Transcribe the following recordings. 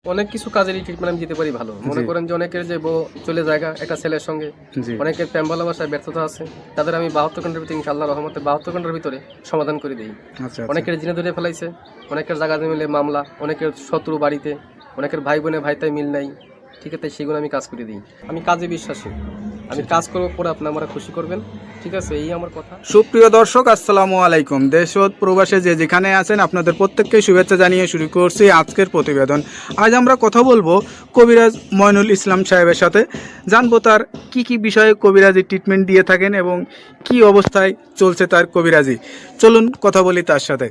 অনেক কিছু কাজেরই ট্রিটমেন্ট আমি দিতে পারি ভালো। মনে করেন যে অনেকের যে বউ চলে জায়গা একটা ছেলের সঙ্গে, জি। অনেকের প্রেম ভালোবাসায় ব্যর্থতা আছে, তাদের আমি 72 ঘন্টার ভিতরে ইনশাআল্লাহর রহমতে 72 ঘন্টার ভিতরে সমাধান করে দিই। আচ্ছা, আচ্ছা। অনেকের জিনে ধরে ফেলাইছে, অনেকের জায়গা মিলে মামলা, অনেকের শত্রু বাড়িতে, অনেকের ভাই বোনে ভাইতাই মিল নাই, ঠিক আছে, সেগুলো আমি কাজ করে দিই। আমি কাজে বিশ্বাসী, আমি কাজ করবো পরে আপনি আমরা খুশি করবেন, ঠিক আছে, এই আমার কথা। সুপ্রিয় দর্শক, আসসালামু আলাইকুম। দেশ ও প্রবাসে যে যেখানে আছেন আপনাদের প্রত্যেককে শুভেচ্ছা জানিয়ে শুরু করছি আজকের প্রতিবেদন। আজ আমরা কথা বলবো কবিরাজ ময়নুল ইসলাম সাহেবের সাথে, জানবো তার কি বিষয়ে কবিরাজি ট্রিটমেন্ট দিয়ে থাকেন এবং কি অবস্থায় চলছে তার কবিরাজি। চলুন কথা বলি তার সাথে।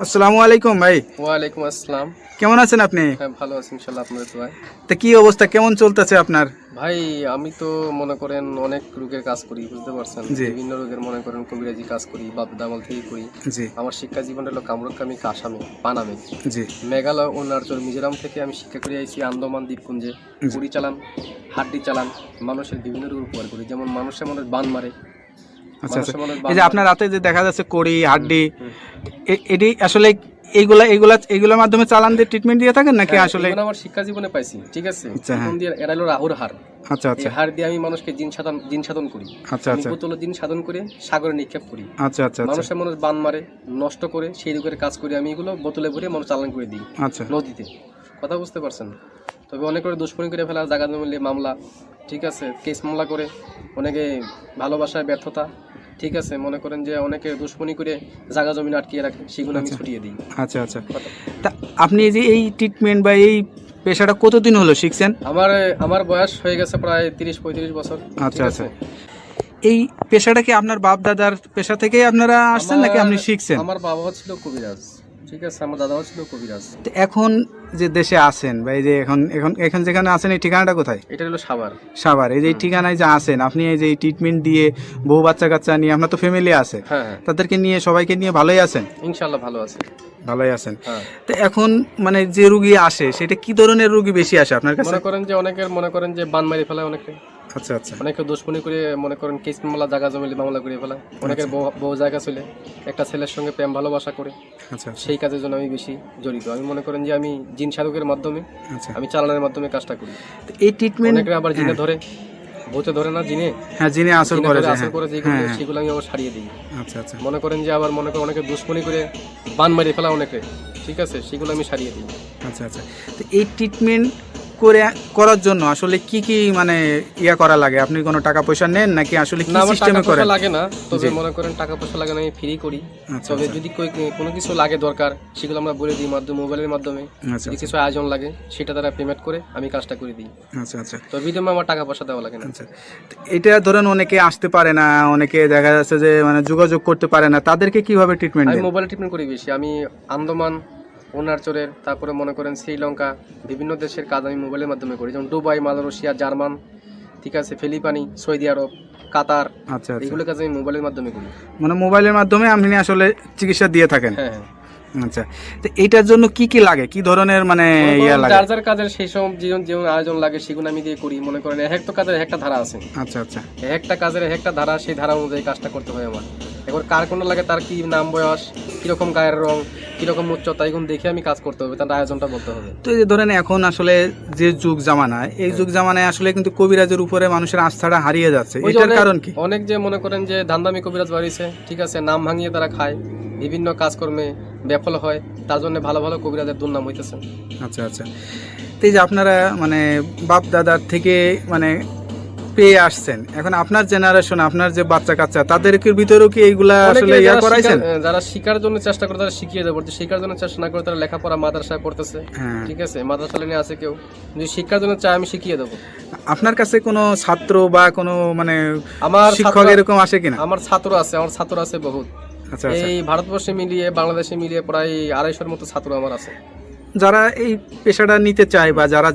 আসসালামু আলাইকুম ভাই। ওয়ালাইকুম আসসালাম। কেমন আছেন আপনি? হ্যাঁ, ভালো আছি ইনশাআল্লাহ, আপনাদের দোয়ায়। তা কি অবস্থা, কেমন চলতেছে আপনার? ভাই আমি তো মনে করেন অনেক রোগের কাজ করি, বুঝতে পারছেন, জি। বিভিন্ন রোগের মনে করেন কবিরাজি কাজ করি, বাপ দামাল থেকে করি। জি আমার শিক্ষা জীবন হলো কামরুকামি, আসামে, পানামে, জি মেঘালয়, অরুণাচল, মিজোরাম থেকে আমি শিক্ষা করে আইছি আন্দামান দ্বীপপুঞ্জে। কুড়ি চালান, হাড্ডি চালান, মানুষের বিভিন্ন রোগ উপকার করি, যেমন মানুষের মনে বান মারে। আচ্ছা আচ্ছা। মানুষের মনে এই যে আপনার রাতে যে দেখা যাচ্ছে কড়ি হাড্ডি, এটি আসলে এইগুলোর মাধ্যমে চালান দিয়ে ট্রিটমেন্ট দিয়ে থাকেন নাকি আসলে? আমার শিক্ষা জীবনে পাইছি, ঠিক আছে। আচ্ছা, হ্যাঁ। প্রথম দিয়ে এরা হলো রাহুর হার। আচ্ছা এই আচ্ছা হার দিয়ে আমি মানুষকে জিন সাধন করি। আচ্ছা আমি আচ্ছা বোতল জিন সাধন করে সাগরে নিক্ষেপ করি। আচ্ছা আচ্ছা আচ্ছা মানুষের মানুষ বান মারে, নষ্ট করে, সেই রোগের কাজ করি আমি, এগুলো বোতলে ভরে মানুষ চালান করে দিই আচ্ছা নদীতে। কথা বুঝতে পারছেন? তবে অনেক করে দুশ্মনী করে ফেলা, জায়গা মিলে মামলা, ঠিক আছে, কেস মামলা করে, অনেকে ভালোবাসায় ব্যর্থতা, ঠিক আছে, মনে করেন যে অনেকে দুশ্মনী করে জায়গা জমিন আটকিয়ে রাখে, সেগুলো আমি ছুটিয়ে দিই। আচ্ছা আচ্ছা। তা আপনি এই যে এই ট্রিটমেন্ট বা এই পেশাটা কতদিন হলো শিখছেন? আমার বয়স হয়ে গেছে প্রায় 30-35 বছর। আচ্ছা আচ্ছা। এই পেশাটা কি আপনার বাপ দাদার পেশা থেকেই আপনারা আসছেন নাকি আপনি শিখছেন? আমার বাবাও ছিল কবিরাজ, ঠিক আছে, আমার দাদাও ছিল কবিরাজ। তো এখন যে দেশে আছেন বা এই যে এখন এখন এখন যেখানে আছেন এই ঠিকানাটা কোথায়? এটা হলো সাভার। সাভার। এই যে এই ঠিকানায় যে আছেন আপনি, এই যে এই ট্রিটমেন্ট দিয়ে বউ বাচ্চা কাচ্চা নিয়ে, আপনার তো ফ্যামিলি আছে, হ্যাঁ হ্যাঁ, তাদেরকে নিয়ে সবাইকে নিয়ে ভালোই আছেন? ইনশাআল্লাহ ভালো আছে। ভালোই আছেন। হ্যাঁ, তো এখন মানে যে রুগী আসে সেটা কি ধরনের রুগী বেশি আসে আপনার কাছে? মনে করেন যে অনেকের মনে করেন যে বান মারি ফেলায়, অনেকে আচ্ছা আচ্ছা অনেকে দুশ্মনী করে, মনে করেন কেস মামলা, জায়গা জমিলে মামলা করে ফেলায়। অনেকের বউ জায়গা চলে একটা ছেলের সঙ্গে প্রেম ভালোবাসা করে, আচ্ছা আচ্ছা সেই কাজের জন্য আমি বেশি জড়িত। আমি মনে করেন যে আমি জিন সাধকের মাধ্যমে, আচ্ছা। আমি চালানোর মাধ্যমে কাজটা করি। তো এই ট্রিটমেন্ট অনেকে আবার জিনে ধরে, ভূতে ধরে না, জিনে হ্যাঁ, যিনি আসর জিনে করে ধরে যে, আসর করে, যেগুলো হ্যাঁ হ্যাঁ। সেগুলো আমি আবার ছাড়িয়ে দিই। আচ্ছা আচ্ছা মনে করেন যে আবার মনে করেন অনেকে দুশ্মনী করে বান মারি ফেলা অনেকে, ঠিক আছে, সেগুলো আমি সারিয়ে দিই। আচ্ছা আচ্ছা। তো এই ট্রিটমেন্ট করার জন্য আসলে কি মানে ইয়া করা লাগে? আপনি কোনো টাকা পয়সা নেন নাকি আসলে কি না, আমার টাকা সিস্টেমে করেন? পয়সা লাগে না, তবে জি। মনে করেন টাকা পয়সা লাগে না, আমি ফ্রি করি। আচ্ছা তবে আচ্ছা যদি কোনো কিছু লাগে দরকার, সেগুলো আমরা বলে দিই মোবাইলের মাধ্যমে। আচ্ছা যদি আচ্ছা কিছু আয়োজন লাগে সেটা তারা পেমেন্ট করে আমি কাজটা করে দিই। আচ্ছা আচ্ছা তো বিনিময়ে আমার টাকা পয়সা দেওয়া লাগে না। আচ্ছা। তো এটা ধরেন অনেকে আসতে পারে না, অনেকে দেখা যাচ্ছে যে মানে যোগাযোগ করতে পারে না, তাদেরকে কিভাবে ট্রিটমেন্ট আমি দেন? মোবাইলে ট্রিটমেন্ট করি বেশি। আমি আন্দামান, অরুণাচলের, তারপরে মনে করেন শ্রীলঙ্কা, বিভিন্ন দেশের কাজ আমি মোবাইলের মাধ্যমে করি, যেমন দুবাই, মালয়েশিয়া, জার্মান, ঠিক আছে, ফিলিপাইনি, সৌদি আরব, কাতার, আচ্ছা আচ্ছা। এইগুলো কাজ আমি মোবাইলের মাধ্যমে করি। মানে মোবাইলের মাধ্যমে আপনি আসলে চিকিৎসা দিয়ে থাকেন? হ্যাঁ হ্যাঁ। আচ্ছা। তো এইটার জন্য কি লাগে, কি ধরনের মানে ইয়া লাগে? যার যার কাজের সেই সব যেমন আয়োজন লাগে সেগুলো আমি দিয়ে করি। মনে করেন এক একটা কাজের একটা ধারা আছে, আচ্ছা আচ্ছা একটা কাজের একটা ধারা, সেই ধারা অনুযায়ী কাজটা করতে হয় আমার। এবার কার কোন লাগে, তার কি নাম, বয়স, কিরকম গায়ের রং, কিরকম উচ্চতা, এগুলো দেখে আমি কাজ করতে হবে, তার আয়োজনটা বলতে হবে। তো এই যে ধরেন এখন আসলে যে যুগ জামানা, এই যুগ জামানায় আসলে কিন্তু কবিরাজের উপরে মানুষের আস্থাটা হারিয়ে যাচ্ছে, ওই যে এটার কারণ কি? অনেক যে মনে করেন যে ধান্দামি কবিরাজ বাড়িছে, ঠিক আছে, নাম ভাঙিয়ে তারা খায়, বিভিন্ন কাজকর্মে ব্যাফল হয়, তার জন্য ভালো ভালো কবিরাজের দুর্নাম হইতেছে। আচ্ছা আচ্ছা। তো এই যে আপনারা মানে বাপ দাদার থেকে মানে পেয়ে আসছেন, এখন আপনার জেনারেশন, আপনার যে বাচ্চা কাচ্চা, তাদেরকে ভিতরেও কি এইগুলা আসলে ইয়া করাইছেন? যারা শিকার জন্য চেষ্টা করে তারা শিখিয়ে দেবো, শিকার জন্য চেষ্টা না করে তারা লেখাপড়া মাদ্রাসায় পড়তেছে, হ্যাঁ। ঠিক আছে, মাদ্রাসা লাইনে আছে কেউ, যদি শিক্ষার জন্য চায় আমি শিখিয়ে দেবো। আপনার কাছে কোনো ছাত্র বা কোনো মানে আমার শিক্ষক এরকম আসে কিনা? আমার ছাত্র আছে বহুত। আচ্ছা আচ্ছা। এই ভারতবর্ষে মিলিয়ে, বাংলাদেশে মিলিয়ে প্রায় 250-র মতো ছাত্র আমার আছে, যারা এই পেশাটা নিতে চায় বা যারা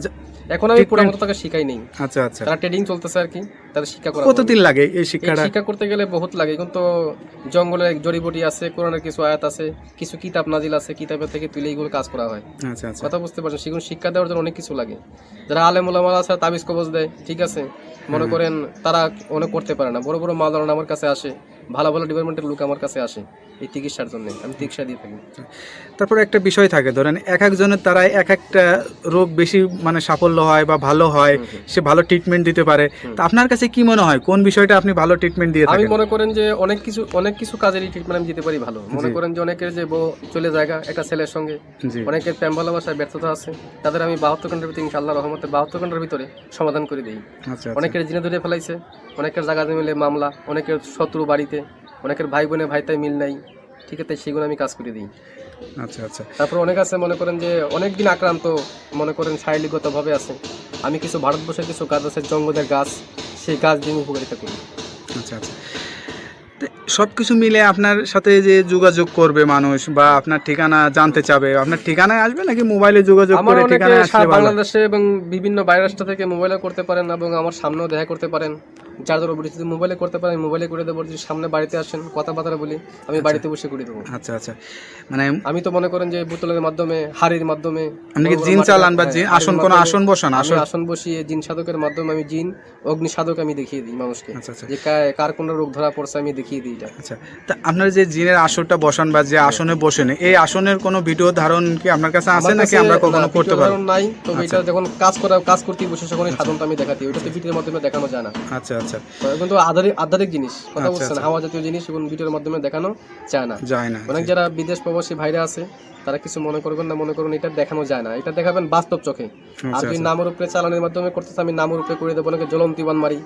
এখন আমি পুরো মতো তাকে শিখাই নেই। আচ্ছা আচ্ছা। তারা ট্রেডিং চলতেছে আর কি, তাদের শিক্ষা করা। কতদিন লাগে এই শিক্ষাটা? শিক্ষা করতে গেলে বহুত লাগে, কিন্তু জঙ্গলে জড়িবুটি আছে, কোরআনের কিছু আয়াত আছে, কিছু কিতাব নাজিল আছে, কিতাবের থেকে তুলে এইগুলো কাজ করা হয়। আচ্ছা আচ্ছা কথা বুঝতে পারছেন? সেগুলো শিক্ষা দেওয়ার জন্য অনেক কিছু লাগে। যারা আলেম ওলামা আছে, তাবিজ কবজ দেয়, ঠিক আছে, মনে করেন তারা অনেক করতে পারে না, বড় বড় মাওলানা আমার কাছে আসে, ভালো ভালো ডিপার্টমেন্টের লোক আমার কাছে আসে এই চিকিৎসার জন্য, আমি চিকিৎসা দিয়ে থাকি। তারপরে একটা বিষয় থাকে, ধরেন এক একজনের দ্বারাই এক একটা রোগ বেশি মানে সাফল্য হয় বা ভালো হয়, সে ভালো ট্রিটমেন্ট দিতে পারে। তা আপনার কাছে কি মনে হয় কোন বিষয়টা আপনি ভালো ট্রিটমেন্ট দিয়ে আমি থাকেন? মনে করেন যে অনেক কিছু কাজেরই ট্রিটমেন্ট আমি দিতে পারি ভালো। মনে করেন যে অনেকের যে বউ চলে জায়গা একটা ছেলের সঙ্গে, জি, অনেকের প্রেম ভালোবাসায় ব্যর্থতা আছে, তাদের আমি 72 ঘন্টার ভিতরে ইনশাআল্লাহ রহমতে 72 ঘন্টার ভিতরে সমাধান করে দিই। আচ্ছা, অনেকের জিনে ধরে ফেলাইছে, অনেকের জায়গা মিলে মামলা, অনেকের শত্রু বাড়িতে, অনেকের ভাই বোনে ভাইতাই মিল নাই, ঠিক আছে, সেগুলো আমি কাজ করে দিই। আচ্ছা, আচ্ছা, তারপর অনেক আছে মনে করেন যে অনেক দিন আক্রান্ত, মনে করেন শারীরিকগতভাবে আছে, আমি কিছু ভারতবর্ষের কিছু গাছ আছে জঙ্গলের গাছ, সেই গাছ দিয়ে আমি উপকারিতা করি। আচ্ছা, আচ্ছা। সব কিছু মিলে আপনার সাথে যে যোগাযোগ করবে মানুষ বা আপনার ঠিকানা জানতে চাবে, আপনার ঠিকানায় আসবে নাকি মোবাইলে যোগাযোগ আমার করে অনেকে ঠিকানায় আসলে ভালো? বাংলাদেশে এবং বিভিন্ন বাইরের রাষ্ট্র থেকে মোবাইলে করতে পারেন এবং আমার সামনেও দেখা করতে পারেন। যার যার অভিরুচি মোবাইলে করতে পারেন, মোবাইলে করে দেবো। যদি সামনে বাড়িতে আসেন কথাবার্তা বলি, আমি বাড়িতে বসে করে দেবো। আচ্ছা, আচ্ছা, মানে আমি তো মনে করেন যে বোতলের মাধ্যমে, হাড়ির মাধ্যমে, আপনি কি জিন চালান বা জিন আসন কোনো আসন বসান? আমি আসন, আসন বসিয়ে জিন সাধকের মাধ্যমে আমি জিন অগ্নি সাধক আমি দেখিয়ে দিই মানুষকে, আচ্ছা, আচ্ছা, যে কার কোন রোগ ধরা পড়ছে আমি দেখিয়ে দিই এটা। আচ্ছা। তা আপনার যে জিনের আসনটা বসান বা যে আসনে বসেন, এই আসনের কোনো ভিডিও ধারণ কি আপনার কাছে আছে আমার নাকি কাছে আমরা কখনো না, করতে ভিডিও পারবো? ধারণ নাই, তবে এটা যখন কাজ করতে বসে তখন এই সাধনটা আমি দেখাতে, ওটা তো ভিডিওর মাধ্যমে দেখানো যায় না। আচ্ছা, আচ্ছা, তো এখন তো আধারিক জিনিস, কথা আচ্ছা, বলছেন, আচ্ছা। হাওয়া জাতীয় জিনিস, এখন ভিডিওর মাধ্যমে দেখানো যায় না। যায় না। অনেক যারা বিদেশ প্রবাসী ভাইরা আছে তারা কিছু মনে করবেন না, মনে করুন এটা দেখানো যায় না, এটা দেখাবেন বাস্তব চোখে। আর আচ্ছা, যদি আচ্ছা, নামের উপরে চালানোর মাধ্যমে করতেছে, আমি নামের উপরে করে দেবো। অনেকে জ্বলন্তি বান মারি,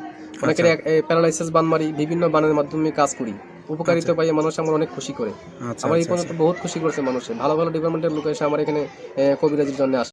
অনেকের প্যারালাইসিস বান মারি, বিভিন্ন বানের মাধ্যমে কাজ করি, উপকারিতা পাই, মানুষ আমার অনেক খুশি করে। আচ্ছা, আমার এই আচ্ছা, পর্যন্ত বহুত খুশি করছে মানুষে, ভালো ভালো ডিপার্টমেন্টের লোক এসে আমার এখানে কবিরাজির জন্য আসে।